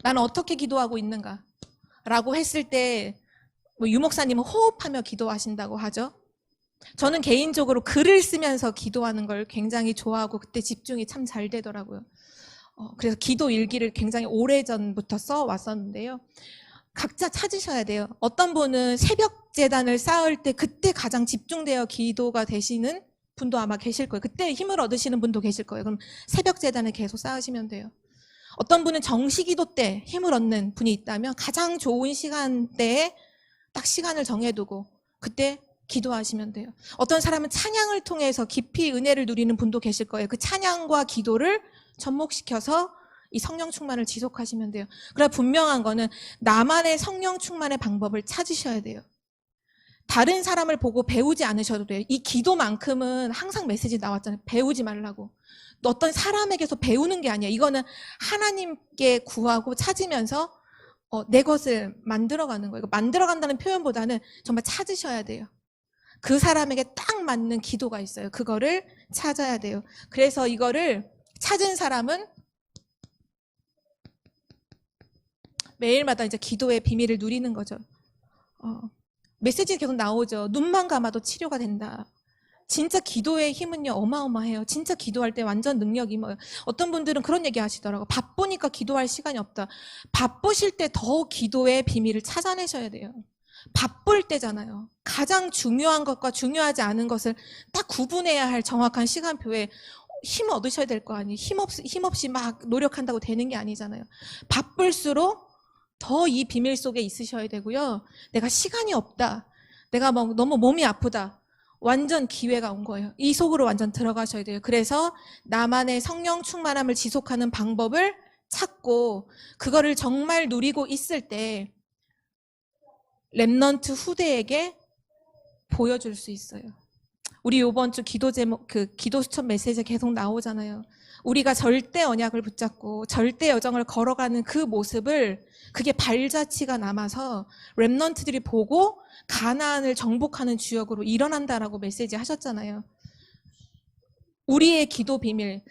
나는 어떻게 기도하고 있는가? 라고 했을 때 유목사님은 호흡하며 기도하신다고 하죠. 저는 개인적으로 글을 쓰면서 기도하는 걸 굉장히 좋아하고 그때 집중이 참 잘 되더라고요. 그래서 기도 일기를 굉장히 오래전부터 써왔었는데요. 각자 찾으셔야 돼요. 어떤 분은 새벽 제단을 쌓을 때 그때 가장 집중되어 기도가 되시는 분도 아마 계실 거예요. 그때 힘을 얻으시는 분도 계실 거예요. 그럼 새벽 제단을 계속 쌓으시면 돼요. 어떤 분은 정시기도 때 힘을 얻는 분이 있다면 가장 좋은 시간대에 딱 시간을 정해두고 그때 기도하시면 돼요. 어떤 사람은 찬양을 통해서 깊이 은혜를 누리는 분도 계실 거예요. 그 찬양과 기도를 접목시켜서 이 성령 충만을 지속하시면 돼요. 그러나 분명한 거는 나만의 성령 충만의 방법을 찾으셔야 돼요. 다른 사람을 보고 배우지 않으셔도 돼요. 이 기도만큼은 항상 메시지 나왔잖아요. 배우지 말라고. 어떤 사람에게서 배우는 게 아니야. 이거는 하나님께 구하고 찾으면서 내 것을 만들어가는 거예요. 만들어간다는 표현보다는 정말 찾으셔야 돼요. 그 사람에게 딱 맞는 기도가 있어요. 그거를 찾아야 돼요. 그래서 이거를 찾은 사람은 매일마다 이제 기도의 비밀을 누리는 거죠. 메시지 계속 나오죠. 눈만 감아도 치료가 된다. 진짜 기도의 힘은요 어마어마해요. 진짜 기도할 때 완전 능력이 뭐 어떤 분들은 그런 얘기 하시더라고요. 바쁘니까 기도할 시간이 없다. 바쁘실 때 더 기도의 비밀을 찾아내셔야 돼요. 바쁠 때잖아요. 가장 중요한 것과 중요하지 않은 것을 딱 구분해야 할 정확한 시간표에 힘 얻으셔야 될 거 아니에요. 힘 없이 막 노력한다고 되는 게 아니잖아요. 바쁠수록 더 이 비밀 속에 있으셔야 되고요. 내가 시간이 없다. 내가 뭐 너무 몸이 아프다. 완전 기회가 온 거예요. 이 속으로 완전 들어가셔야 돼요. 그래서 나만의 성령 충만함을 지속하는 방법을 찾고 그거를 정말 누리고 있을 때 렘넌트 후대에게 보여줄 수 있어요. 우리 이번 주 기도 제목, 기도 수첩 메시지 계속 나오잖아요. 우리가 절대 언약을 붙잡고 절대 여정을 걸어가는 그 모습을, 그게 발자취가 남아서 렘넌트들이 보고 가나안을 정복하는 주역으로 일어난다라고 메시지 하셨잖아요. 우리의 기도 비밀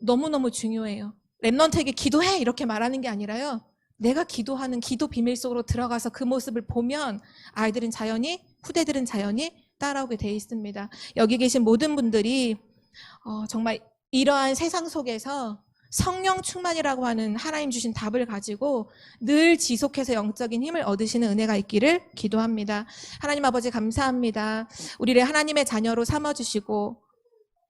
너무너무 중요해요. 렘넌트에게 기도해 이렇게 말하는 게 아니라요, 내가 기도하는 기도 비밀 속으로 들어가서 그 모습을 보면 아이들은 자연히, 후대들은 자연히 따라오게 돼 있습니다. 여기 계신 모든 분들이 정말 이러한 세상 속에서 성령 충만이라고 하는 하나님 주신 답을 가지고 늘 지속해서 영적인 힘을 얻으시는 은혜가 있기를 기도합니다. 하나님 아버지 감사합니다. 우리를 하나님의 자녀로 삼아주시고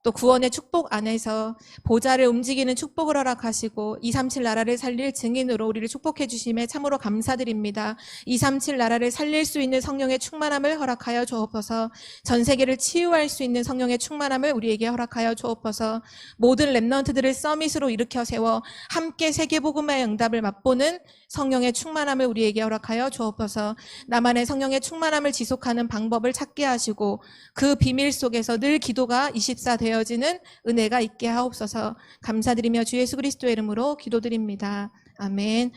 또 구원의 축복 안에서 보좌를 움직이는 축복을 허락하시고 237 나라를 살릴 증인으로 우리를 축복해 주심에 참으로 감사드립니다. 237 나라를 살릴 수 있는 성령의 충만함을 허락하여 주옵소서. 전 세계를 치유할 수 있는 성령의 충만함을 우리에게 허락하여 주옵소서. 모든 렘넌트들을 서밋으로 일으켜 세워 함께 세계복음의 응답을 맛보는 성령의 충만함을 우리에게 허락하여 주옵소서. 나만의 성령의 충만함을 지속하는 방법을 찾게 하시고 그 비밀 속에서 늘 기도가 24 되어지는 은혜가 있게 하옵소서. 감사드리며 주 예수 그리스도의 이름으로 기도드립니다. 아멘.